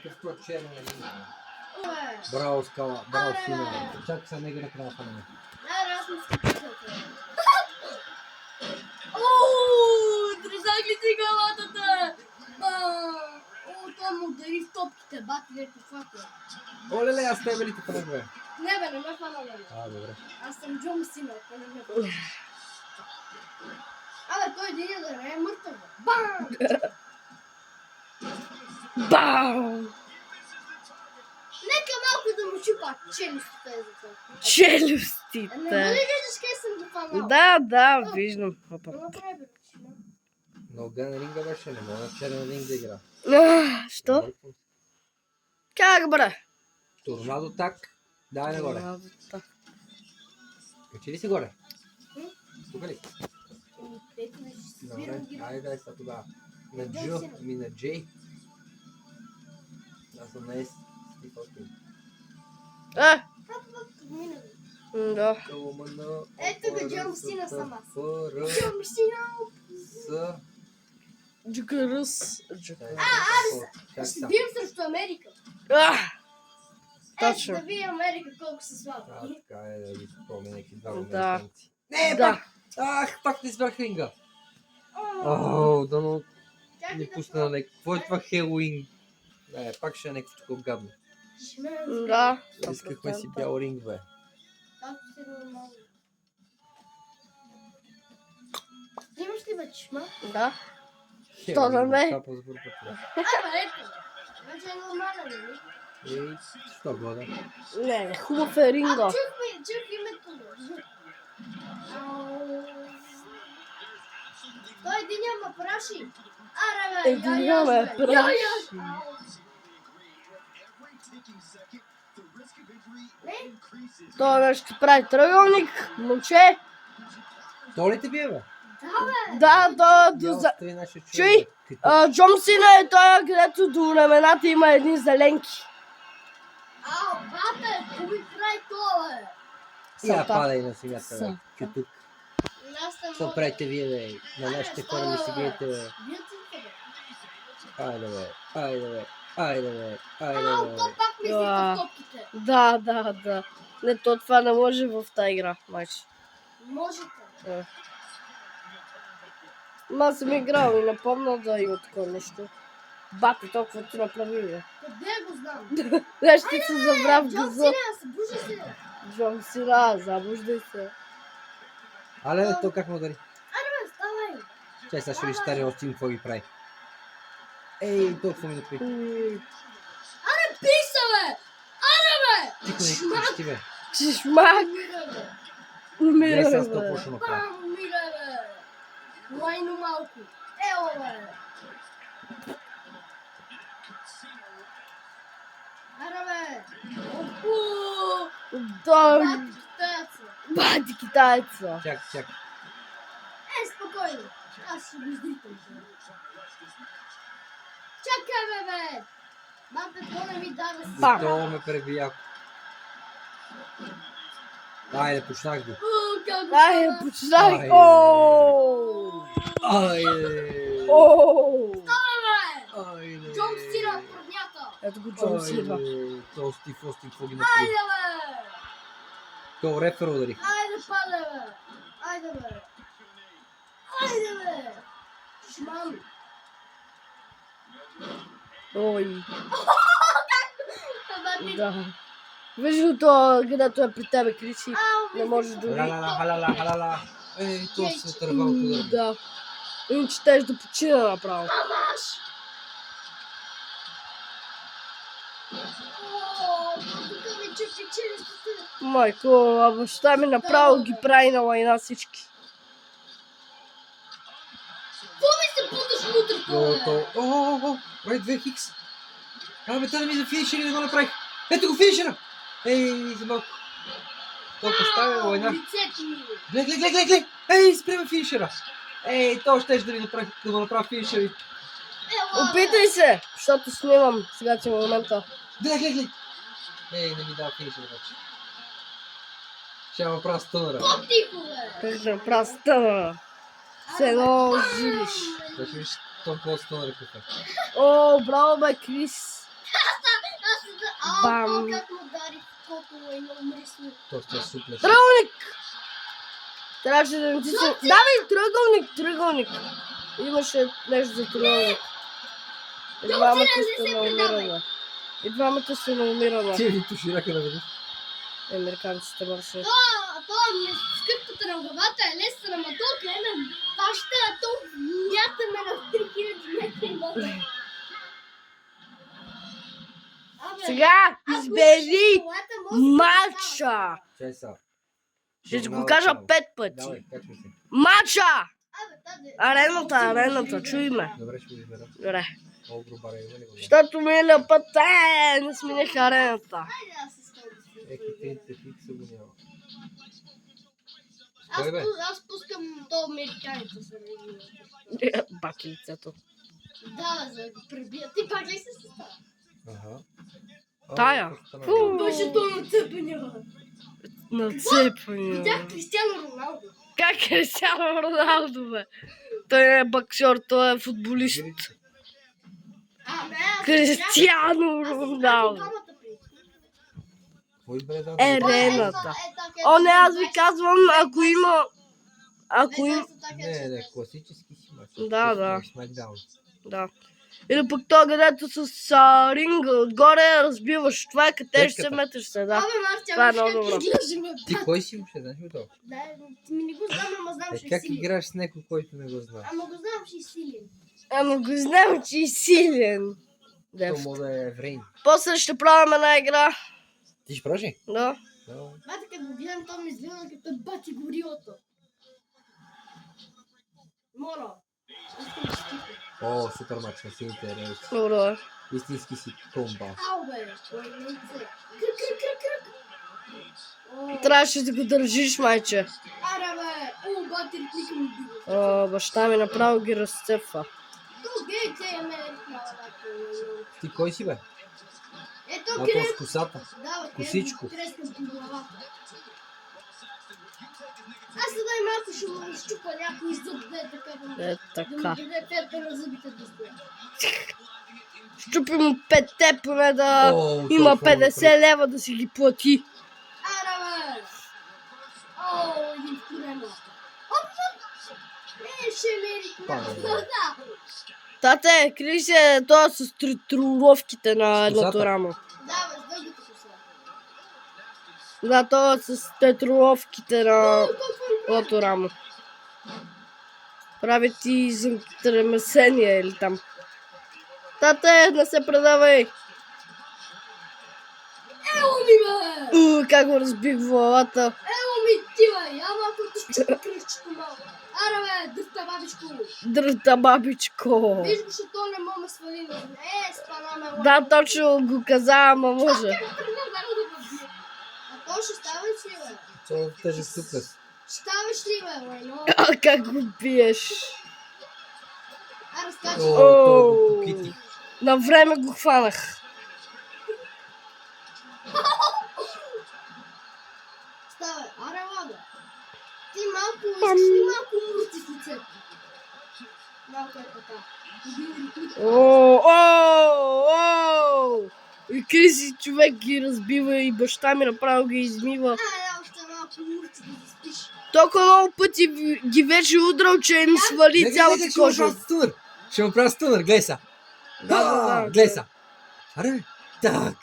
Какво черно е? Браво, Скала. Браво, сина. Чакай са нега да крапаме. Аз не скачам. Ооо, трезаги си галатата! Това му удари в топките, бати леко факла. Оле, аз тебе ли те правя, бе? Не бе, не ме фана, бе. Добре. Аз съм Джон Сина, ако не ме фана. Абе, той един да не е мъртъв, бе. Бам! Бау! Нека малко да му чупа челюстите за това. Не Челюстите. бъде виждаш къде съм го фанал. Да, виждам. Опа. Не направи, бе. Но Ган ринга беше, не мога на черен ринг да игра. Що? Как, бре? Торнадо так. Давай нагоре. Качи ли си горе? Тук ли? Добре, айде дай са тогава. На Джо, ми на Джей. Аз съм на Ес. Да. Ето го Джон Сина съм аз. Джон Сина! С... Джукарус. Ще бием срещу Америка. Точно. Да видим Америка колко са слаби. Така е да ги спомня някакви два Да. американци. Не, пак! Ах, пак не избрах ринга. Дано не пусна на какво е това Хелоуин? Не, пак ще е някакво такова гадно. Да. Искахме си бял ринг, бе. Имаш ли бе чешма? Да. Що да не? Това по-збор път. Ето. Вече е нормален, нали? Ей, що года? Не, хубав е ринга. Чух името. Той единия ме праши. Аре бе, Единия ме праши. Не? Той ще прави триъгълник, момче. То ли те бие, бе? Да бе. Да. Чуй, Джон Сина е той, където до рамената има едни зеленки. Бате, какво ми прави това, бе? Я падай на сегата, бе. Кютук. Аз съм Какво правите вие, бе? На нашите хора ли си биете, бе? Айде, бе. Айде, бе. Айде, бе. Айде, бе. То пак ми излита в топките. Да. Не, то това не може в тази игра, майче. Можете. Аз съм играл и не помня да има такова нещо. Бате, толкова ти направи, бе. Къде го знам? Нещо ти се забрав Джон газа. Сина, събужи се. Джон Сина, забуждай се. Але, то как му удари? Аре бе, ставай. Чай, сега ще ви стари Остин, какво ги прави. Ей, толкова ми напи. Аре, писа, бе! Аре, бе! Тихо, не крещи, бе. Чешмак! Гледай сега Умира, с това, бе. какво ще направи. Бам, умира, бе! Лайно малко. Ело, бе! Аре, бе! Опу! Да, Таца. бати китайца. Чак. Спокойно. Аз ще го издитам. Чакай, бе! Бате, то не ми даде си. Бам. То ме пребия. Айде, почнах го. Как го Ай, стана? почнах. Ай. Айде. Бе! Айде. Джон Сина проднята. Ето го Джон Сина. Айде. То Стив Остин, какво ги направи? Айде, бе! То рефер удари. Айде, паде, бе! Айде, бе! Айде, бе! Шмам! Ой, Бати, да. Виж то, където е при тебе кричи. Не може да дори. Халала. Ей, то се търва от удара. Да. Иначе теж да почина направо. Амаш! Тук ми чупи челюстите. Майко, а баща ми направо ги прави на лайна всички. Какво ми се путаш вътре, бе? Райт 2 хикс. Абе, той не ми за финишери не го направих. Ето го финишера. Ей, за малко. То поставя война. Лицето ми. Гледай. Ей, спреме финишера. Ей, то ще да го направя финишери. Ела, Опитай се, защото снимам сега че момента. Гледай. Ей, не ми дава финишера вече. Ще я направя стънъра. по-тихо, бе! Как да направя стъна. Се едно жилиш. Да ще виж толкова стънъра какъв е. О, браво бе, Крис. Бам. то как му удари в кото и не умри с него. То ще е суплеш. Триъгълник! Трябваше да натисна. Давай, триъгълник! Имаше нещо за триъгълник. И двамата сте на умиране. Ти ми тушираха на веднъж. Американците мърши. Това ми скъпката на главата е лесна, ама то гледам баща, то мятаме на 3000 метра. Сега избери матча! Чай са. Ще ти го кажа 5 пъти. Давай, качвай се. Матча! Абе, Арената, чуй ме. Добре, ще го избера. Добре. Много грубара има ли го? Щото миналия път, не смених арената. Хайде аз се ставам. Екипите фикса го няма. Кой бе? Аз пускам то американеца с ревю. Баки лицето. Да, за да го пребия. Ти пак ли се състава? Ага. Тая. Беше то на цепения. Нацепвания. Видях Кристиано Роналдо. Как Кристиано Роналдо, бе? Той не е боксер, той е футболист. Не, Кристиано Роналдо. Кой бе да? Арената. О, не, аз ви казвам, ако има... Не, класически си мач. Да. Смакдаун. Да. Или пък то, където с ринга отгоре разбиваш това, къде ще се метиш се, да. Абе, Марк, Това е тя много виж добро. как изглежда, бе. Ти кой си въобще, знаеш ли то? Да, ти ми не го знам, ама знам, че е Как силен. играеш с някой, който не го знае? Ама го знам, че е силен. Ама го знам, че е силен. То може да е еврейн. После ще правим една игра. Ти ще правиш ли? Да. Бате, като го гледам, то ми изглежда като бати горилото. Моро. Искам да скипна. О, супер мач на силите релси. Добре. Истински си комба. Ау, бе. Крък. О, Трябваше да го държиш, майче. аре, бе. О, бати, реплика ми бига. О, баща ми направо ги разцепва. То, гей, те ме ритнала. Ти кой си бе? Ето, А то къде... с косата. Да, бе, Косичко. трескам по главата. Аз сега и малко ще му щупа някой зъб, да е така. Е, Да така. ми даде петте на зъбите да стоят. Щупи му 5 поне да О, има толкова 50 лева да си ги плати. Аре, бе! О, един втурема. Ще ме Падай, бе. ритнала. Да. Тате, крий се това с тритруровките на едното косата? рамо. Да, бе, с дългата коса. Да, това с тетруловките на едното рамо. Прави ти земтремесение или там. Тате, не се предавай. Ело ми, бе! Как го разбих в главата. Ело ми, ти, бе! Я малко ти щупи кръвчето малко. Аре, бе, дъвта бабичко. Дръжта бабичко. Виж го, защото то не мога ме свали на земя. Спана ме. Да, точно го каза, ама може. А то ще ставаш ли, бе? Това е тежък суплес. Ставаш ли, бе, лайно? Как го биеш. Аре, скачи. О, то го покитих. На време го хванах. Ставай, аре, лабе. Ти малко, искаш ли малко мурти в лицето? Малко е така. И Криси човек ги разбива и баща ми направо ги измива. Още малко мурти да заспиш. Толкова много пъти ги вече удрал, че ми свали цялата кожа. Ще му правя стънър, гледай са. Да. Гледай са. Аре, так.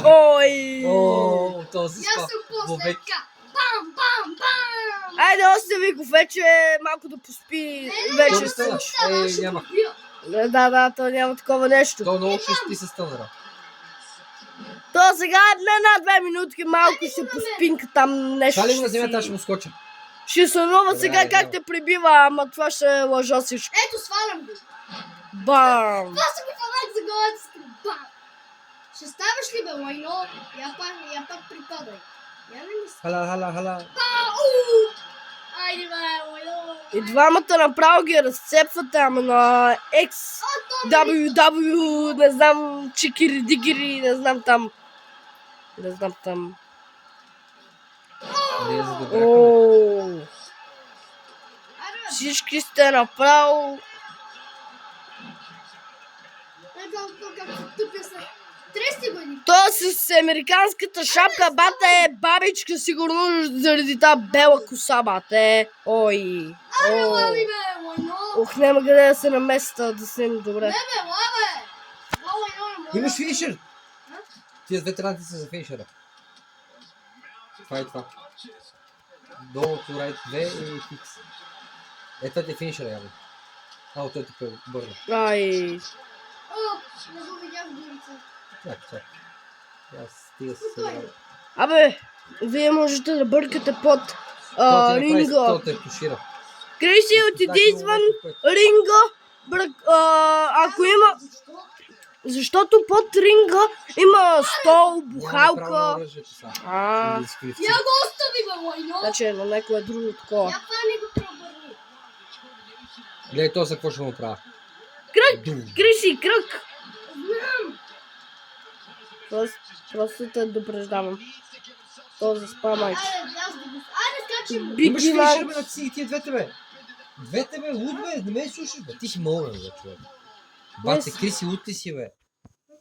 Ой! О, този И спа. аз съм после Вовек. така. Бам, бам, бам! Айде, остави го вече малко да поспи. Вече Той не става. Няма. Да, то няма такова нещо. То много ще спи с стънъра. То сега една-две минутки малко се поспинка там нещо. Това ли го на земята, ще му скоча. Ще сънува Добре, сега как добре. те прибива, ама това ще е лъжа всичко. Ето, свалям го. Бам! Това са ми фанак за главата си. Бам! Ще ставаш ли, бе, лайно? Я пак припадай. Я не ми Хала. Айде, бе, лайно. И двамата направо ги разцепвате, ама на XWW, не знам, чикири-дигири, не знам там. Не е за добре. Ооо, Айде, бе. всички сте направо. Ето, как се тъпя се. Трести години. То с американската шапка, бате, бабичка, сигурно заради тази бела коса, бате. Ой. Аре, О. лави, бе, войно. Ох, няма къде да се наместа, да снимам добре. Не, бе, лаве. Войно. Имаш финишер. Тия две транти са за финишера. Това е това. Долу, райт 2 и фикс. Това ти е финишера явно. Той те бърна. Ай. О, не го видях дурица. Чак. Аз стига се Спокойно. събрал. Абе, вие можете да бъркате под ринга. Той те тушира. Криси, отиди извън ринга. Ако има... Защо? Защото под ринга има стол, бухалка. Няма право на оръжието сега. А, Или скрити. Я го остави, бе, войно. значи на някое друго такова. Я хвани го пробърни. Гледай то за какво ще му правя. Кръг! Дум. Криси, кръг! Знам. Просто те предупреждавам. То за спамайч. Айде, аз да го... Айде, скачим. Биг Имаш финишер, Дилан. бе, на си, тия двете, бе. Двете, бе, луд, бе, не ме слушаш, бе. Ти си молен, бе, човек. Бате, Криси, луд ли си, бе?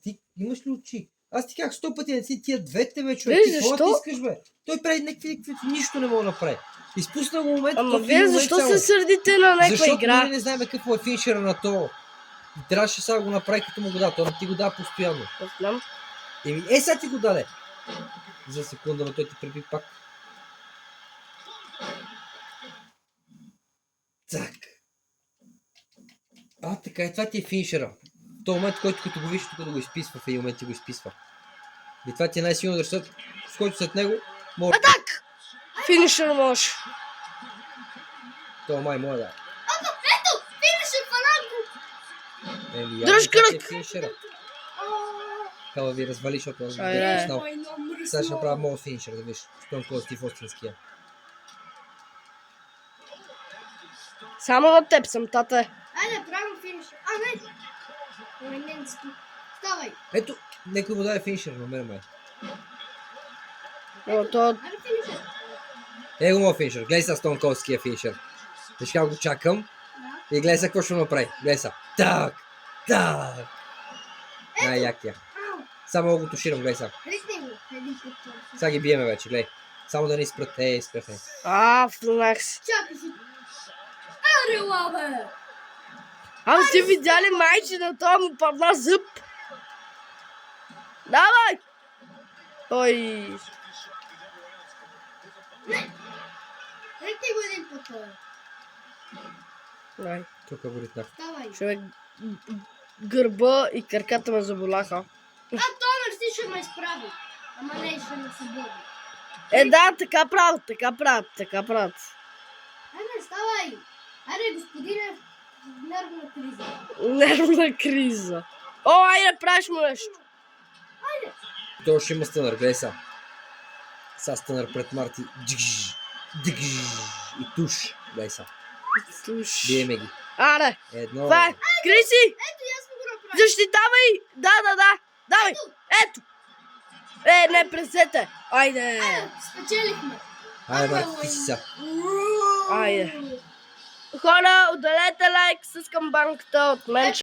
Ти имаш ли очи? Аз ти казах 100 пъти, не си тия двете, бе, човек. Виж, Ти какво защо? да ти искаш, бе? Той прави някакви, нищо не мога да направи. Изпусна го момент, Ама този вие момент защо само. се сърдите на някаква Защото игра? ние не знаем какво е финишера на то. И трябваше сега да го направи като му го да. Той не ти го дава постоянно. Не знам. Сега ти го даде. За секунда, но той ти преби пак. Так. Така и това ти е финишера. В този момент, който като го виж, тук да го изписва, в един момент ти го изписва. И това ти е най-силно държат, с който след него може... Финишър може. Това май може да е. Ето, финишър, фанат го. Дръж това ти е кръг! финишера. Кала ви развали, защото аз Айде. бях знал. Войно, мръсно. Сега ще направя моят финишер, да виж. Щом колко си в остринския. Само на теб съм, тате. Айде, правим финишър. Не. Войненски. Ставай. Ето, некой му даде финишер на мен, май. Но то... Айде, финишър. Его моят финишер. Гледай сега Стонколския финишер. Виж как го чакам. Да. И гледай сега какво ще му направи. Гледай сега. Так! Най-якия. Ау. Само го туширам, гледай сега. Рисни го. Един път. Сега ги биеме вече, гледай. Само да не спрат. Спряхме. Флунах си. Чакай си. Аре, лабе. Ти видя ли майче на това му падна зъб? Давай! Ой. Рисни го един път. Дай. Тук го ритнах. Ставай. Човек, гърба и краката ме заболяха. Томер си ще ме изправи. Ама не, ще ме събуди. Да, така правят. Айде, ставай. Айде, господине, нервна криза. Нервна криза. Айде, правиш му нещо. Айде. То ще има стънър, гледай сега. Сега стънър пред Марти. Джигж. И туш. Гледай сега. Слуш. Биеме ги. Аре, Едно. това е. Криси, Ето, и аз му го направя. защитавай. Да. Давай. Ето. Не, пресете. Айде. Спечелихме. Айде, Марти, ти си сега. Айде. Хора, отделете лайк с камбанката от мен.